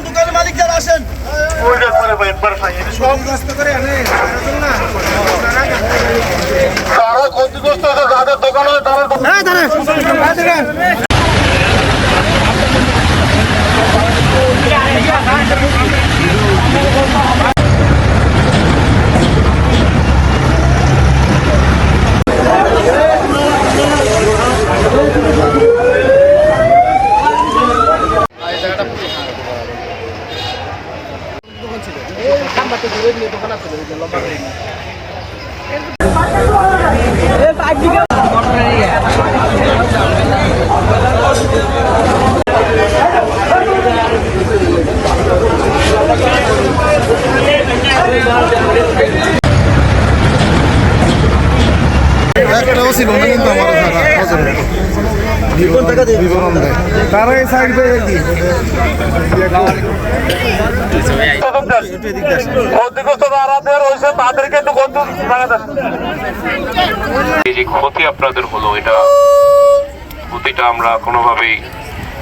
দোকানের মালিক যারা আসেন তারা ক্ষতিগ্রস্ত আছে, যাদের দোকান হয় তারা একটাও ছিল না কিন্তু আমার বিবরণ দেয় তারা এই সাইড পেয়ে কি এই যে ক্ষতি আপনাদের হলো, এটা ক্ষতিটা আমরা কোনোভাবেই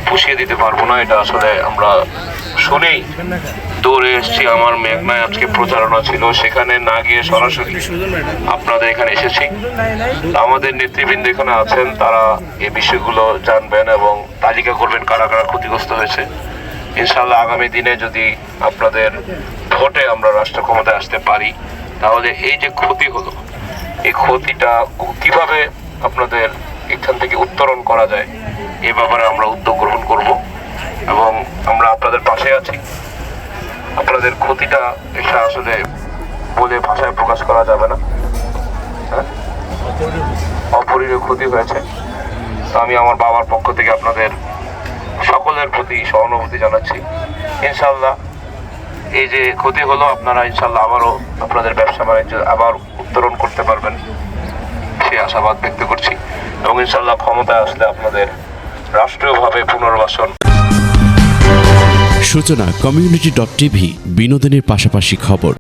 পুষিয়ে দিতে পারবো না। এটা আসলে আমরা শুনেই দৌড়ে এসেছি। আমার মেঘনায় আজকে প্রচারণা ছিল, সেখানে না গিয়ে সরাসরি আপনাদের এখানে এসেছি। আমাদের নেতৃবৃন্দ এখানে আছেন, তারা এই বিষয়গুলো জানবেন এবং তালিকা করবেন কারা কারা ক্ষতিগ্রস্ত হয়েছে। ইনশাআল্লাহ আগামী দিনে যদি আপনাদের ভোটে আমরা রাষ্ট্র ক্ষমতায় আসতে পারি, তাহলে এই যে ক্ষতি হলো, এই ক্ষতিটা কিভাবে আপনাদের এখান থেকে উত্তরণ করা যায় এ ব্যাপারে আমরা উদ্যোগ গ্রহণ করব এবং আমরা আপনাদের পাশে আছি। আপনাদের ক্ষতিটা এটা আসলে বলে ভাষায় প্রকাশ করা যাবে না, অপরিহার্য ক্ষতি হয়েছে। তো আমি আমার বাবার পক্ষ থেকে আপনাদের সকলের প্রতি সহানুভূতি জানাচ্ছি। ইনশাল্লাহ এই যে ক্ষতি হলো, আপনারা ইনশাল্লাহ আবারও আপনাদের ব্যবসা বাণিজ্য আবার উত্তরণ করতে পারবেন সেই আশাবাদ ব্যক্ত করছি এবং ইনশাল্লাহ ক্ষমতায় আসলে আপনাদের রাষ্ট্রীয়ভাবে পুনর্বাসন। সূচনা community.tv বিনোদনের পাশাপাশি খবর।